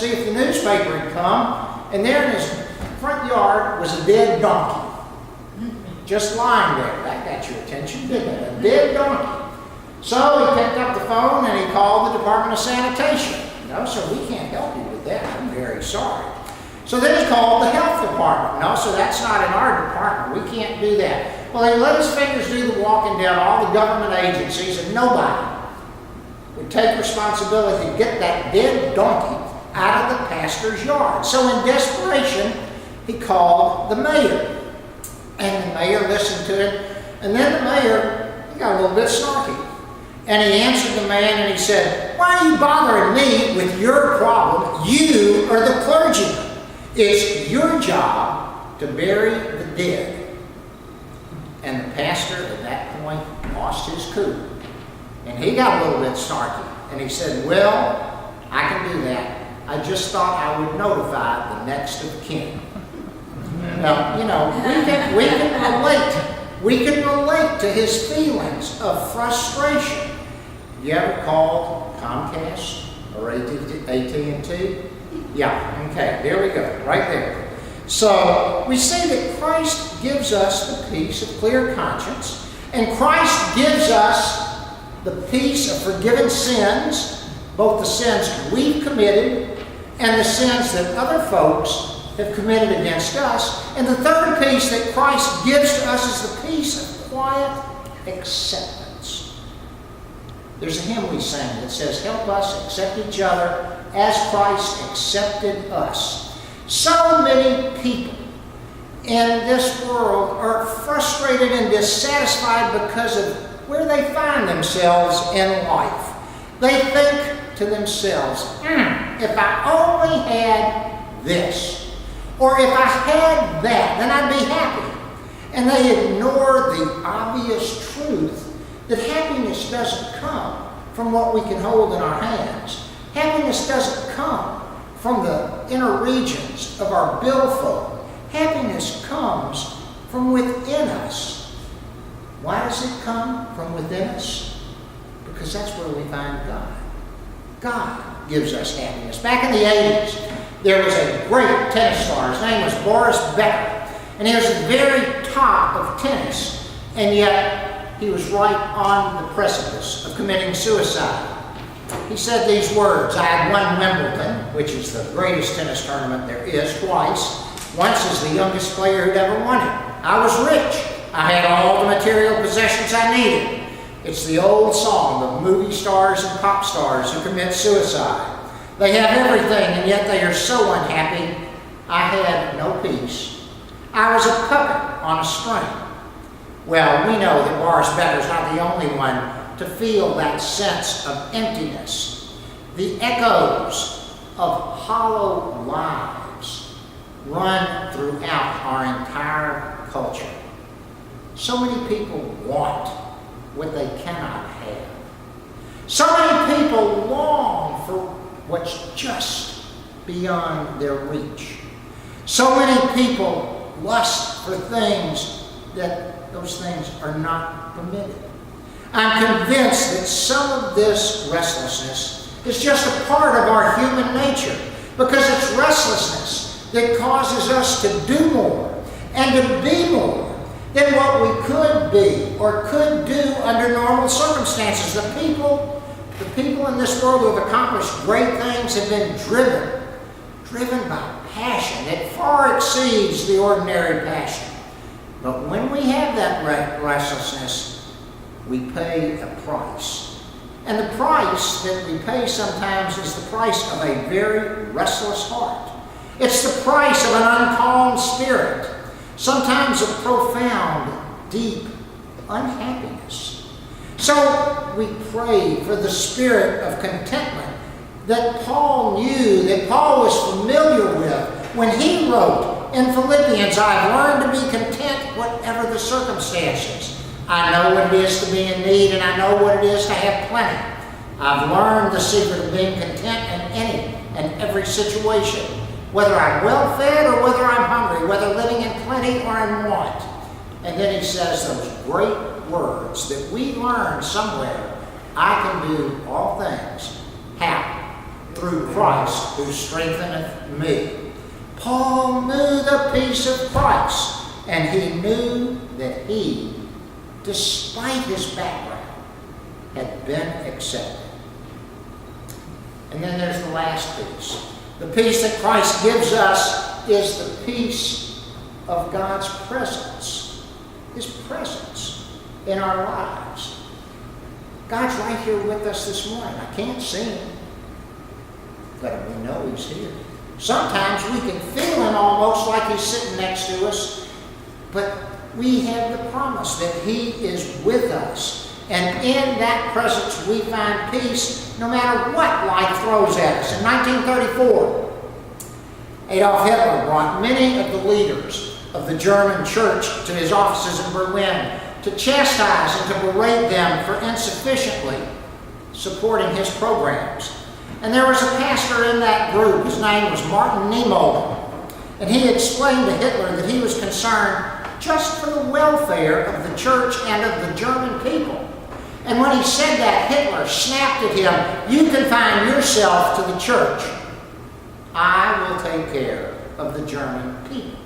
see if the newspaper had come, and there in his front yard was a dead donkey. Just lying there. That got your attention, didn't it? A dead donkey. So he picked up the phone and he called the Department of Sanitation. No, sir, we can't help you with that. I'm very sorry. So then he called the health department. No, sir, that's not in our department. We can't do that. Well, he let his fingers do the walking down all the government agencies, and nobody would take responsibility to get that dead donkey out of the pastor's yard. So in desperation, he called the mayor. And the mayor listened to him. And then the mayor, he got a little bit snarky. And he answered the man and he said, "Why are you bothering me with your problem? You are the clergyman. It's your job to bury the dead." And the pastor at that point lost his cool. And he got a little bit snarky. And he said, "Well, I can do that. I just thought I would notify the next of kin." Now, you know, we can relate. We can relate to his feelings of frustration. You ever called Comcast or AT&T? Yeah, okay, there we go, right there. So we see that Christ gives us the peace of clear conscience, and Christ gives us the peace of forgiven sins, both the sins we've committed and the sins that other folks have committed against us. And the third peace that Christ gives to us is the peace of quiet acceptance. There's a hymn we sing that says, "Help us accept each other as Christ accepted us." So many people in this world are frustrated and dissatisfied because of where they find themselves in life. They think to themselves, if I only had this, or if I had that, then I'd be happy. And they ignore the obvious truth that happiness doesn't come from what we can hold in our hands. Happiness doesn't come from the inner regions of our billfold. Happiness comes from within us. Why does it come from within us? Because that's where we find God. God gives us happiness. Back in the 80s, there was a great tennis star. His name was Boris Becker. And he was at the very top of tennis. And yet, he was right on the precipice of committing suicide. He said these words, "I had won Wimbledon," which is the greatest tennis tournament there is, twice. Once as the youngest player who'd ever won it. I was rich. I had all the material possessions I needed. It's the old song of movie stars and pop stars who commit suicide. They have everything, and yet they are so unhappy. I had no peace. I was a puppet on a string. Well, we know that Boris Becker's not the only one to feel that sense of emptiness. The echoes of hollow lives run throughout our entire culture. So many people want what they cannot have. So many people long for what's just beyond their reach. So many people lust for things that those things are not permitted. I'm convinced that some of this restlessness is just a part of our human nature, because it's restlessness that causes us to do more and to be more than what we could be or could do under normal circumstances. The people in this world who have accomplished great things have been driven by passion that far exceeds the ordinary passion. But when we have that restlessness, we pay a price. And the price that we pay sometimes is the price of a very restless heart. It's the price of an uncalm spirit, sometimes a profound, deep unhappiness. So we pray for the spirit of contentment that Paul knew, that Paul was familiar with when he wrote in Philippians, "I've learned to be content whatever the circumstances. I know what it is to be in need, and I know what it is to have plenty. I've learned the secret of being content in any and every situation, whether I'm well fed or whether I'm hungry, whether living in plenty or in want." And then he says those great words that we learn somewhere, "I can do all things." How? through Christ who strengtheneth me. Paul knew the peace of Christ, and he knew that he, despite his background, had been accepted. And then there's the last piece. The peace that Christ gives us is the peace of God's presence. His presence in our lives. God's right here with us this morning. I can't see him, but we know he's here. Sometimes we can feel him almost like he's sitting next to us, but we have the promise that he is with us. And in that presence we find peace no matter what life throws at us. In 1934, Adolf Hitler brought many of the leaders of the German church to his offices in Berlin to chastise and to berate them for insufficiently supporting his programs. And there was a pastor in that group, his name was Martin Niemöller, and he explained to Hitler that he was concerned just for the welfare of the church and of the German people. And when he said that, Hitler snapped at him, "You confine yourself to the church. I will take care of the German people."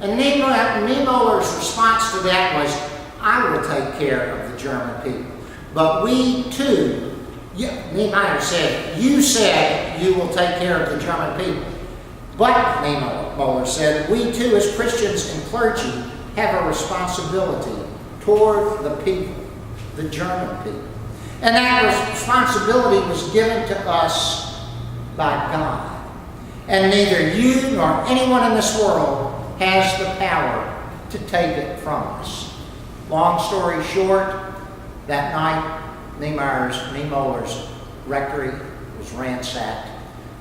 And Niemöller's response to that was, "I will take care of the German people. But we too," Niemöller said, "you said you will take care of the German people. But," Niemöller said, "we too as Christians and clergy have a responsibility toward the people, the German people." And that responsibility was given to us by God. And neither you nor anyone in this world has the power to take it from us. Long story short, that night, Niemöller's rectory was ransacked.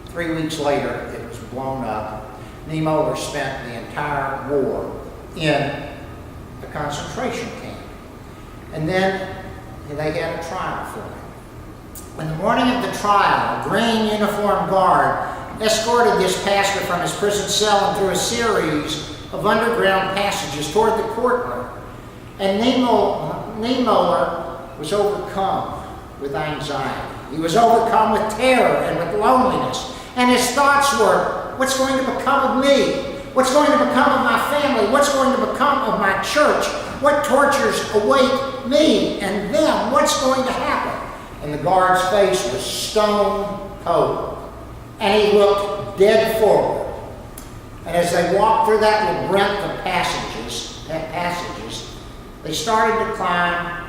3 weeks later, it was blown up. Niemöller spent the entire war in a concentration camp. And then they had a trial for him. On the morning of the trial, a green uniformed guard escorted this pastor from his prison cell and through a series of underground passages toward the courtroom. And Niemöller was overcome with anxiety. He was overcome with terror and with loneliness. And his thoughts were, what's going to become of me? What's going to become of my family? What's going to become of my church? What tortures await me and them? What's going to happen? And the guard's face was stone cold. And he looked dead forward. And as they walked through that labyrinth of passages, they started to climb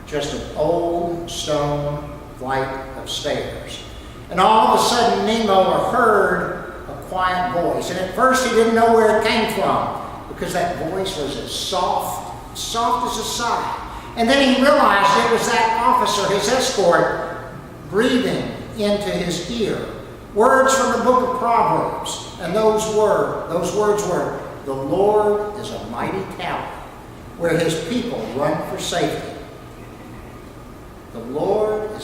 just an old stone flight of stairs. And all of a sudden, Niemöller heard a quiet voice. And at first he didn't know where it came from, because that voice was as soft as a sigh. And then he realized it was that officer, his escort, breathing into his ear. Words from the book of Proverbs. And those words were, "The Lord is a mighty tower, where his people run for safety." The Lord is